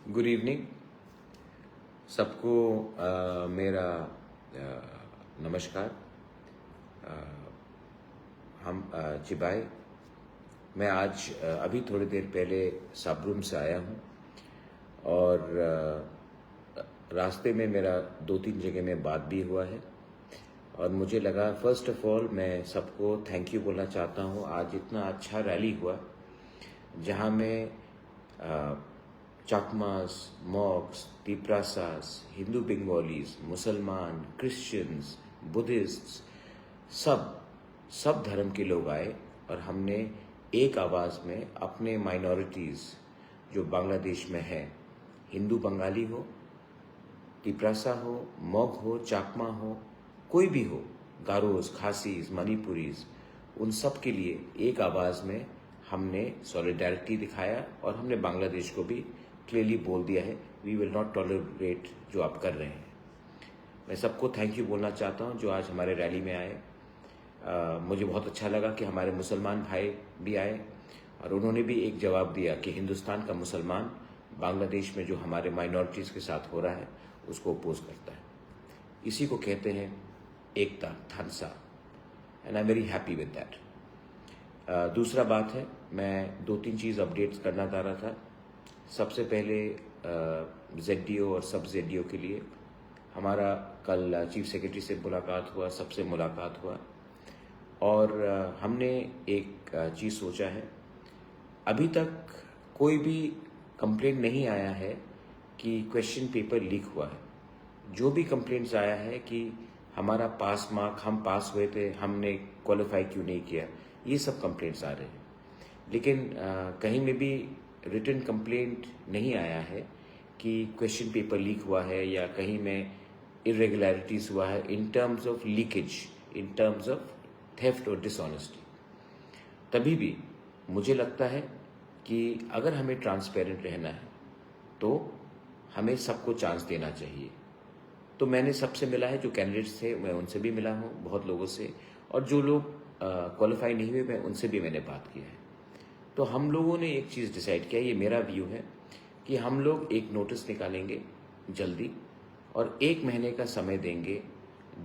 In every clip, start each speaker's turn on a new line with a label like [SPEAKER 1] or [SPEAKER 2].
[SPEAKER 1] Good evening सबको। मेरा नमस्कार। हम चिबाई। मैं आज अभी थोड़ी देर पहले साबरूम से आया हूँ और रास्ते में मेरा 2-3 जगह में बात भी हुआ है और मुझे लगा फर्स्ट ऑफ ऑल मैं सबको थैंक यू बोलना चाहता हूँ। आज इतना अच्छा रैली हुआ जहाँ में चकमास, मॉक्स, तिप्रासास, हिंदू बंगालीज, मुसलमान, क्रिश्चियंस, बुद्धिस्ट्स, सब धर्म के लोग आए और हमने एक आवाज़ में अपने माइनॉरिटीज़ जो बांग्लादेश में है, हिंदू बंगाली हो, तिप्रासा हो, मॉग हो, चाकमा हो, कोई भी हो, गारोज, खासीज, मणिपुरीज, उन सब के लिए एक आवाज़ में हमने सॉलिडारिटी दिखाया और हमने बांग्लादेश को भी क्लियरली बोल दिया है वी विल नॉट टॉलरेट जो आप कर रहे हैं। मैं सबको थैंक यू बोलना चाहता हूं जो आज हमारे रैली में आए। मुझे बहुत अच्छा लगा कि हमारे मुसलमान भाई भी आए और उन्होंने भी एक जवाब दिया कि हिंदुस्तान का मुसलमान बांग्लादेश में जो हमारे माइनॉरिटीज़ के साथ हो रहा है उसको अपोज करता है। इसी को कहते हैं एकता, थानसा, and I am very happy with that. दूसरा बात है, मैं 2-3 चीज़ अपडेट्स करना चाह रहा था। सबसे पहले ZDO और सब ZDO के लिए हमारा कल चीफ सेक्रेटरी से मुलाकात हुआ, सबसे मुलाकात हुआ और हमने एक चीज़ सोचा है। अभी तक कोई भी कंप्लेंट नहीं आया है कि क्वेश्चन पेपर लीक हुआ है। जो भी कंप्लेंट्स आया है कि हमारा पास मार्क, हम पास हुए थे, हमने क्वालिफाई क्यों नहीं किया, ये सब कंप्लेंट्स आ रहे हैं। लेकिन कहीं में भी रिटन कंप्लेंट नहीं आया है कि क्वेश्चन पेपर लीक हुआ है या कहीं में इरेगुलरिटीज हुआ है in terms of leakage, in terms of theft और डिसऑनेस्टी। तभी भी मुझे लगता है कि अगर हमें ट्रांसपेरेंट रहना है तो हमें सबको चांस देना चाहिए। तो मैंने सबसे मिला है, जो कैंडिडेट्स थे मैं उनसे भी मिला हूँ, बहुत लोगों से, और जो लोग क्वालिफाई नहीं हुए मैं उनसे भी मैंने बात किया है। तो हम लोगों ने एक चीज़ डिसाइड किया, ये मेरा व्यू है कि हम लोग एक नोटिस निकालेंगे जल्दी और 1 महीने का समय देंगे।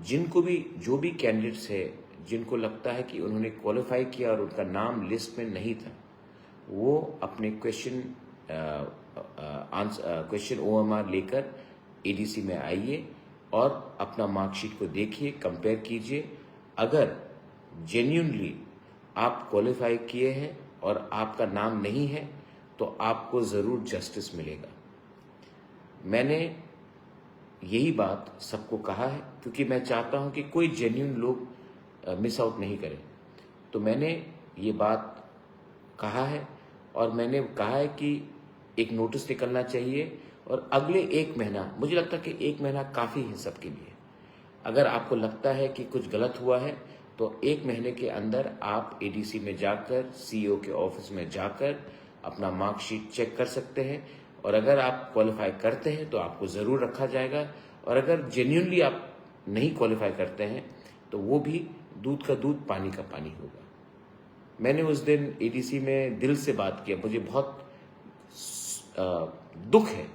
[SPEAKER 1] जिनको भी, जो भी कैंडिडेट्स है जिनको लगता है कि उन्होंने क्वालिफाई किया और उनका नाम लिस्ट में नहीं था, वो अपने क्वेश्चन OMR लेकर ADC में आइए और अपना मार्कशीट को देखिए, कंपेयर कीजिए। अगर जेन्युइनली आप क्वालिफाई किए हैं और आपका नाम नहीं है तो आपको ज़रूर जस्टिस मिलेगा। मैंने यही बात सबको कहा है क्योंकि मैं चाहता हूं कि कोई जेन्युइन लोग मिस आउट नहीं करें। तो मैंने ये बात कहा है और मैंने कहा है कि एक नोटिस निकलना चाहिए और अगले 1 महीना, मुझे लगता है कि 1 महीना काफ़ी है सबके लिए। अगर आपको लगता है कि कुछ गलत हुआ है तो 1 महीने के अंदर आप ADC में जाकर, CEO के ऑफिस में जाकर अपना मार्कशीट चेक कर सकते हैं और अगर आप क्वालिफाई करते हैं तो आपको ज़रूर रखा जाएगा और अगर जेन्युइनली आप नहीं क्वालिफाई करते हैं तो वो भी दूध का दूध, पानी का पानी होगा। मैंने उस दिन ADC में दिल से बात किया, मुझे बहुत दुख है,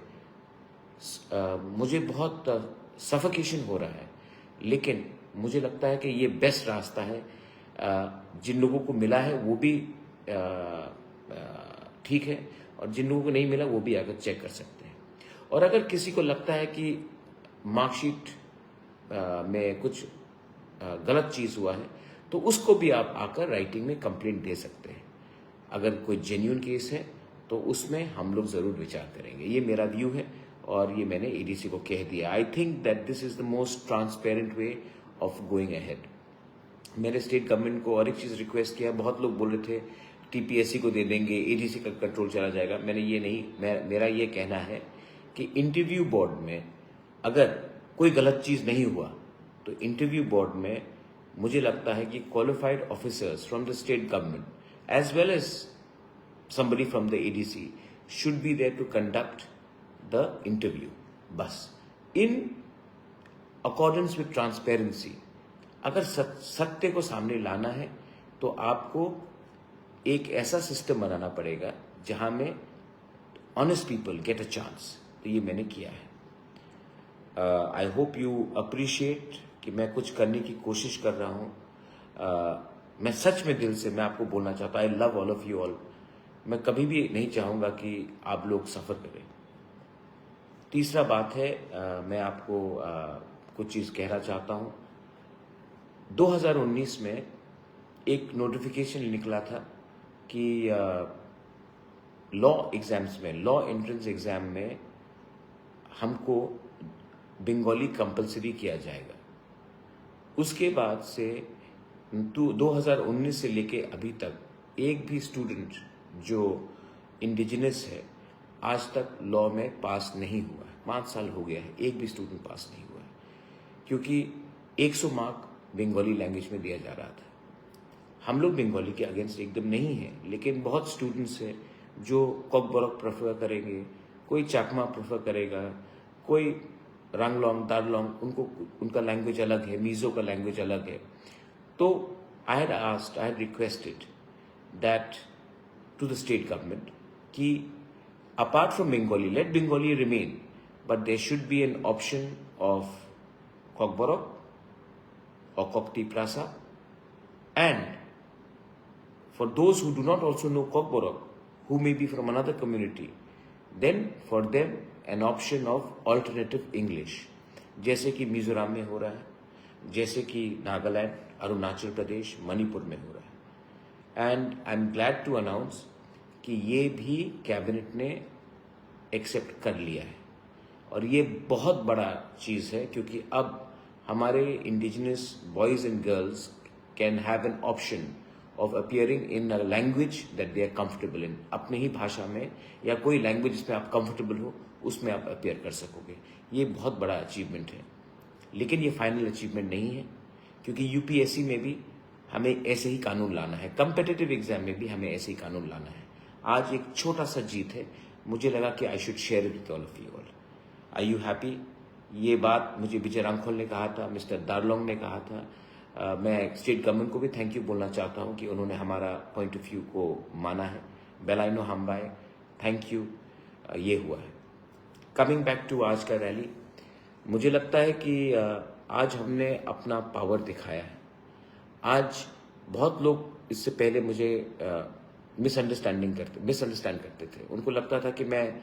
[SPEAKER 1] मुझे बहुत सफोकेशन हो रहा है, लेकिन मुझे लगता है कि ये बेस्ट रास्ता है। जिन लोगों को मिला है वो भी ठीक है और जिन लोगों को नहीं मिला वो भी आकर चेक कर सकते हैं। और अगर किसी को लगता है कि मार्कशीट में कुछ गलत चीज़ हुआ है तो उसको भी आप आकर राइटिंग में कंप्लेंट दे सकते हैं। अगर कोई जेन्युइन केस है तो उसमें हम लोग ज़रूर विचार करेंगे। ये मेरा व्यू है और ये मैंने ADC को कह दिया। I think that this is the most transparent way of going ahead. मैंने स्टेट गवर्नमेंट को और एक चीज़ रिक्वेस्ट किया, बहुत लोग बोल रहे थे TPSC को दे देंगे, ADC का कंट्रोल चला जाएगा। मैंने ये नहीं, मेरा ये कहना है कि इंटरव्यू बोर्ड में अगर कोई गलत चीज़ नहीं हुआ तो इंटरव्यू बोर्ड में मुझे लगता है कि qualified officers from the state government as well as somebody from the ADC should be there to conduct the interview. बस in accordance with transparency, अगर सत्य को सामने लाना है तो आपको एक ऐसा सिस्टम बनाना पड़ेगा जहां में honest people get a chance. तो ये मैंने किया है। आई होप यू अप्रिशिएट कि मैं कुछ करने की कोशिश कर रहा हूँ। मैं सच में दिल से मैं आपको बोलना चाहता हूँ, I love all of you all. मैं कभी भी नहीं चाहूँगा कि आप लोग सफ़र करें। तीसरा बात है, मैं आपको कुछ चीज़ कहना चाहता हूँ। 2019 में एक नोटिफिकेशन निकला था कि लॉ एग्ज़ाम्स में, लॉ एंट्रेंस एग्ज़ाम में हमको बंगाली कंपलसरी किया जाएगा। उसके बाद से 2019 से लेके अभी तक एक भी स्टूडेंट जो इंडिजिनस है आज तक लॉ में पास नहीं हुआ है। 5 साल हो गया है, एक भी स्टूडेंट पास नहीं हुआ है, क्योंकि 100 मार्क बंगाली लैंग्वेज में दिया जा रहा था। हम लोग बंगाली के अगेंस्ट एकदम नहीं है, लेकिन बहुत स्टूडेंट्स हैं जो कॉकबरक प्रेफर करेंगे, कोई चाकमा प्रेफर करेगा, कोई रंगलोंग, दारलोंग, उनका लैंग्वेज अलग है, मीज़ो का लैंग्वेज अलग है। तो I had requested that to the state government कि apart from Bengali, let Bengali remain, but there should be an option of Kokborok or Kokti Prasa, and for those who do not also know Kokborok, who may be from another community, then for them an option of alternative English, जैसे कि मिजोरम में हो रहा है, जैसे कि नागालैंड, अरुणाचल प्रदेश, मणिपुर में हो रहा है। And I am glad to announce कि ये भी कैबिनेट ने एक्सेप्ट कर लिया है, और ये बहुत बड़ा चीज़ है, क्योंकि अब हमारे indigenous boys and girls can have an option of appearing in a language that they are comfortable in. अपने ही भाषा में या कोई लैंग्वेज जिसमें आप कंफर्टेबल हो उसमें आप अपियर कर सकोगे। ये बहुत बड़ा अचीवमेंट है, लेकिन ये फाइनल अचीवमेंट नहीं है, क्योंकि यूपीएससी में भी हमें ऐसे ही कानून लाना है, कम्पिटिटिव एग्जाम में भी हमें ऐसे ही कानून लाना है। आज एक छोटा सा जीत है, मुझे लगा कि I should share it with all of you all. Are you happy? ये बात मुझे विजय रामखोल ने कहा था, मिस्टर दारलोंग ने कहा था। मैं स्टेट गवर्नमेंट को भी थैंक यू बोलना चाहता हूँ कि उन्होंने हमारा पॉइंट ऑफ व्यू को माना है। बेलाइनो हमबाई, थैंक यू। ये हुआ है। कमिंग बैक टू आज का रैली, मुझे लगता है कि आज हमने अपना पावर दिखाया है। आज बहुत लोग इससे पहले मुझे मिसअंडरस्टैंड करते थे। उनको लगता था कि मैं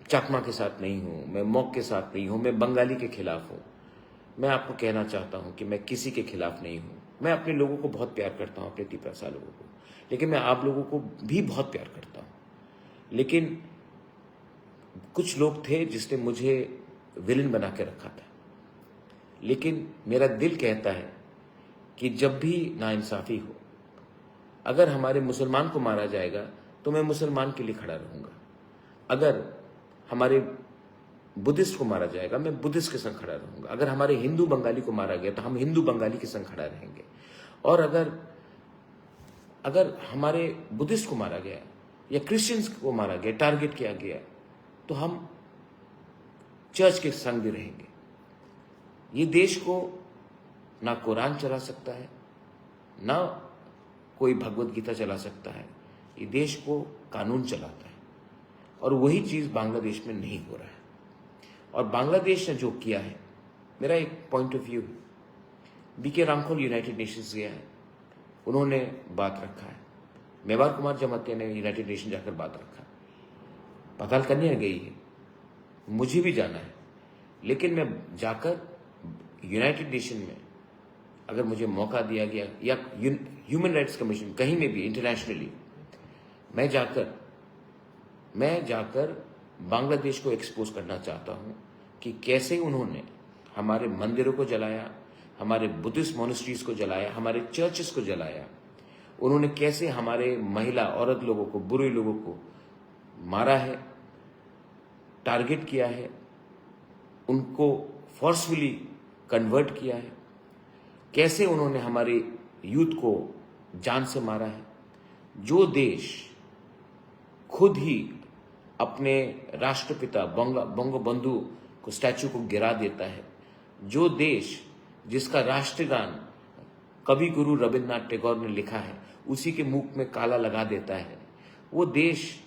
[SPEAKER 1] चकमा के साथ नहीं हूँ, मैं मॉक के साथ नहीं हूँ, मैं बंगाली के खिलाफ हूँ। मैं आपको कहना चाहता हूँ कि मैं किसी के खिलाफ नहीं हूँ। मैं अपने लोगों को बहुत प्यार करता हूँ, अपने तिपरासा लोगों को, लेकिन मैं आप लोगों को भी बहुत प्यार करता हूँ। लेकिन कुछ लोग थे जिसने मुझे विलन बना के रखा था, लेकिन मेरा दिल कहता है कि जब भी नाइंसाफ़ी हो, अगर हमारे मुसलमान को मारा जाएगा तो मैं मुसलमान के लिए खड़ा रहूँगा। अगर हमारे बुद्धिस्ट को मारा जाएगा, मैं बुद्धिस्ट के संग खड़ा रहूँगा। अगर हमारे हिंदू बंगाली को मारा गया तो हम हिंदू बंगाली के संग खड़ा रहेंगे। और अगर हमारे बुद्धिस्ट को मारा गया या क्रिश्चियंस को मारा गया, टारगेट किया गया, तो हम चर्च के संग भी रहेंगे। ये देश को ना कुरान चला सकता है, ना कोई भगवत गीता चला सकता है। ये देश को कानून चलाता है, और वही चीज़ बांग्लादेश में नहीं हो रहा है। और बांग्लादेश ने जो किया है, मेरा एक पॉइंट ऑफ व्यू है। बीके रामखोल यूनाइटेड नेशंस गया है, उन्होंने बात रखा है। मेवार कुमार जमातिया ने यूनाइटेड नेशन जाकर बात रखा है। पताल कन्या गई है, मुझे भी जाना है, लेकिन मैं जाकर यूनाइटेड नेशन में अगर मुझे मौका दिया गया, या ह्यूमन राइट्स कमीशन, कहीं में भी इंटरनेशनली, मैं जाकर बांग्लादेश को एक्सपोज करना चाहता हूं कि कैसे उन्होंने हमारे मंदिरों को जलाया, हमारे बुद्धिस्ट मोनेस्ट्रीज को जलाया, हमारे चर्चेस को जलाया। उन्होंने कैसे हमारे महिला, औरत लोगों को, बुरे लोगों को मारा है, टारगेट किया है, उनको फोर्सफुली कन्वर्ट किया है। कैसे उन्होंने हमारे यूथ को जान से मारा है। जो देश खुद ही अपने राष्ट्रपिता बंगबंधु को स्टैचू को गिरा देता है, जो देश जिसका राष्ट्रगान कवि गुरु रविन्द्रनाथ टैगोर ने लिखा है, उसी के मुख में काला लगा देता है, वो देश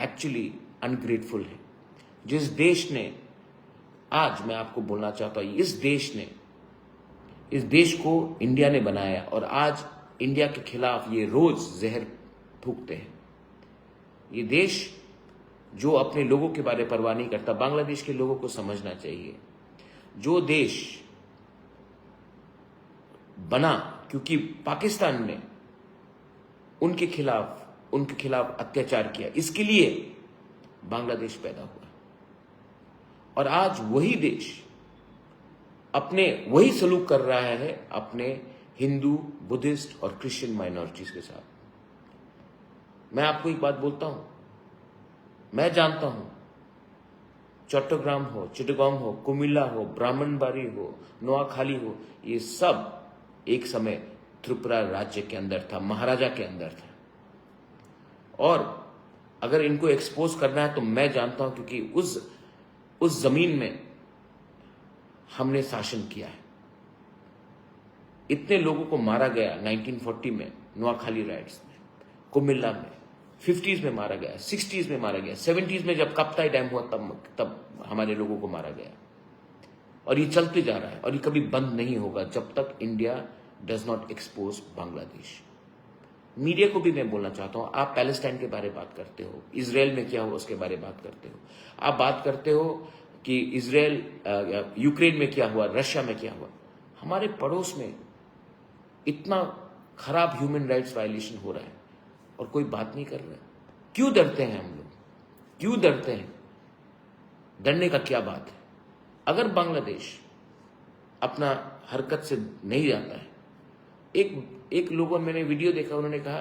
[SPEAKER 1] एक्चुअली अनग्रेटफुल है। जिस देश ने, आज मैं आपको बोलना चाहता हूं, इस देश को इंडिया ने बनाया और आज इंडिया के खिलाफ ये रोज जहर फूकते हैं। ये देश जो अपने लोगों के बारे में परवाह नहीं करता। बांग्लादेश के लोगों को समझना चाहिए, जो देश बना क्योंकि पाकिस्तान ने उनके खिलाफ अत्याचार किया, इसके लिए बांग्लादेश पैदा हुआ। और आज वही देश वही सलूक कर रहा है अपने हिंदू, बुद्धिस्ट और क्रिश्चियन माइनॉरिटीज के साथ। मैं आपको एक बात बोलता हूं, मैं जानता हूं, चट्टग्राम हो, चिटगांव हो, कुमिल्ला हो, ब्राह्मणबाड़ी हो, नोआखाली हो, ये सब एक समय त्रिपुरा राज्य के अंदर था, महाराजा के अंदर था। और अगर इनको एक्सपोज करना है तो मैं जानता हूं, क्योंकि उस जमीन में हमने शासन किया है। इतने लोगों को मारा गया 1940 में, नोआखाली राइट्स में, कुमिल्ला में, 50s में मारा गया, 60s में मारा गया, 70s में जब कप्ताई डैम हुआ तब हमारे लोगों को मारा गया। और ये चलते जा रहा है और ये कभी बंद नहीं होगा जब तक India does not expose Bangladesh. Media को भी मैं बोलना चाहता हूं, आप पैलेस्टाइन के बारे में बात करते हो, इजराइल में क्या हुआ उसके बारे में बात करते हो, आप बात करते हो कि यूक्रेन में क्या हुआ, रशिया में क्या हुआ। हमारे पड़ोस में इतना खराब ह्यूमन राइट्स वायलेशन हो रहा है और कोई बात नहीं कर रहा है। क्यों डरते हैं हम लोग, क्यों डरते हैं? डरने का क्या बात है? अगर बांग्लादेश अपना हरकत से नहीं जाता है, एक लोगों, मैंने वीडियो देखा, उन्होंने कहा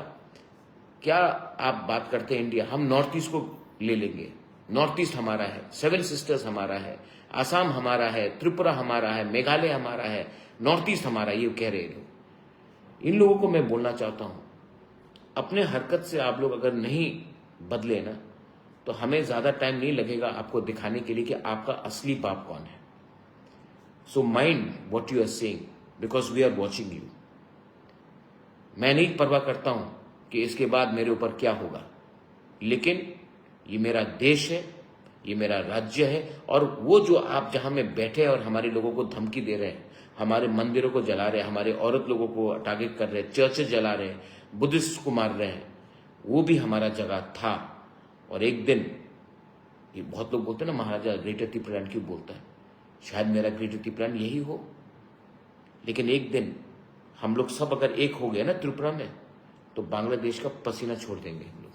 [SPEAKER 1] क्या आप बात करते हैं इंडिया, हम नॉर्थ ईस्ट को ले लेंगे, नॉर्थ ईस्ट हमारा है, 7 सिस्टर्स हमारा है, आसाम हमारा है, त्रिपुरा हमारा है, मेघालय हमारा है, नॉर्थ ईस्ट हमारा, ये कह रहे लोग। इन लोगों को मैं बोलना चाहता हूं, अपने हरकत से आप लोग अगर नहीं बदले ना, तो हमें ज्यादा टाइम नहीं लगेगा आपको दिखाने के लिए कि आपका असली बाप कौन है। So mind what you are saying, because we are watching you. मैं नहीं परवाह करता हूं कि इसके बाद मेरे ऊपर क्या होगा, लेकिन ये मेरा देश है, ये मेरा राज्य है। और वो जो आप जहां में बैठे और हमारे लोगों को धमकी दे रहे हैं, हमारे मंदिरों को जला रहे हैं, हमारे औरत लोगों को टारगेट कर रहे हैं, चर्चेज जला रहे हैं, बुद्धिस्ट को मार रहे हैं, वो भी हमारा जगह था। और एक दिन, ये बहुत लोग बोलते हैं ना महाराजा ग्रेटर त्रिपुरान क्यों बोलता है, शायद मेरा ग्रेटर त्रिपुरान यही हो। लेकिन एक दिन हम लोग सब अगर एक हो गए ना त्रिपुरा में, तो बांग्लादेश का पसीना छोड़ देंगे हम लोग।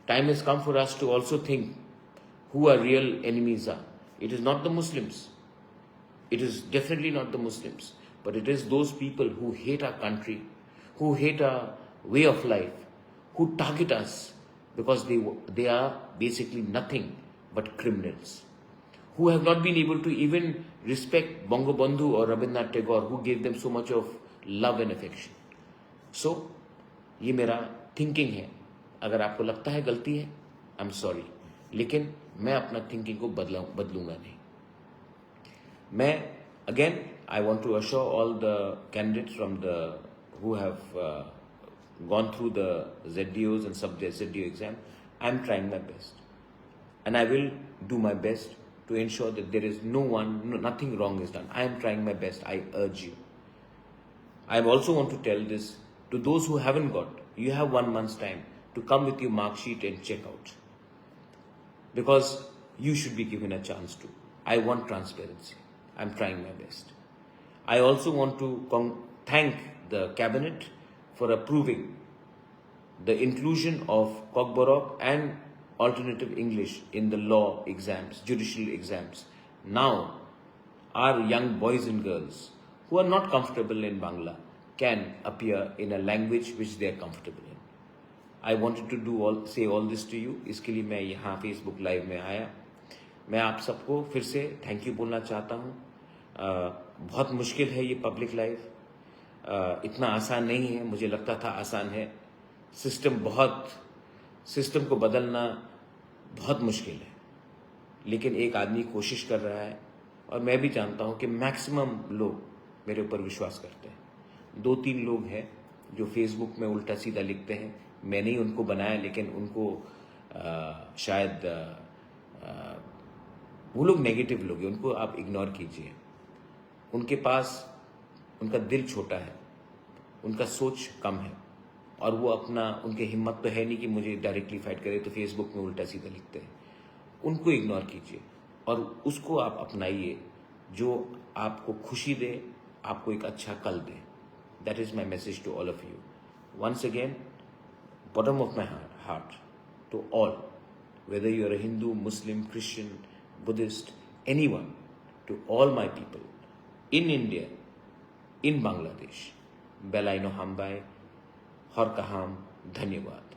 [SPEAKER 1] Time has come for us to also think who our real enemies are. It is not the Muslims. It is definitely not the Muslims. But it is those people who hate our country, who hate our way of life, who target us because they are basically nothing but criminals, who have not been able to even respect Bangabandhu or Rabindranath Tagore, who gave them so much of love and affection. So, ये मेरा thinking है। अगर आपको लगता है गलती है, I am sorry, लेकिन मैं अपना थिंकिंग को बदलूंगा नहीं। मैं again I want to assure all the candidates from the who have gone through the ZDOs and sub ZDO exam, I am trying my best and I will do my best to ensure that there is nothing wrong is done. I am trying my best, I urge you. I also want to tell this to those who haven't got, you have 1 month's time to come with your mark sheet and check out, because you should be given a chance to. I want transparency. I'm trying my best. I also want to thank the cabinet for approving the inclusion of Kokborok and alternative English in the law exams, judicial exams. Now, our young boys and girls who are not comfortable in Bangla can appear in a language which they are comfortable in. I wanted to say all this to you. इसके लिए मैं यहाँ Facebook live में आया। मैं आप सबको फिर से थैंक यू बोलना चाहता हूँ। बहुत मुश्किल है ये पब्लिक लाइव, इतना आसान नहीं है। मुझे लगता था आसान है। सिस्टम को बदलना बहुत मुश्किल है, लेकिन एक आदमी कोशिश कर रहा है और मैं भी जानता हूँ कि मैक्सिमम लोग मेरे ऊपर विश्वास करते हैं। 2-3 लोग हैं जो फेसबुक में उल्टा सीधा लिखते हैं, मैंने ही उनको बनाया, लेकिन उनको शायद वो लोग नेगेटिव लोग हैं, उनको आप इग्नोर कीजिए। उनके पास उनका दिल छोटा है, उनका सोच कम है, और वो अपना उनके हिम्मत तो है नहीं कि मुझे डायरेक्टली फाइट करे, तो फेसबुक में उल्टा सीधा लिखते हैं। उनको इग्नोर कीजिए और उसको आप अपनाइए जो आपको खुशी दे, आपको एक अच्छा कल दे। That is my message to all of you. Once again, bottom of my heart, to all, whether you are a Hindu, Muslim, Christian, Buddhist, anyone, to all my people in India, in Bangladesh, Belaino Hambai, Har Kaham, Dhanyavad.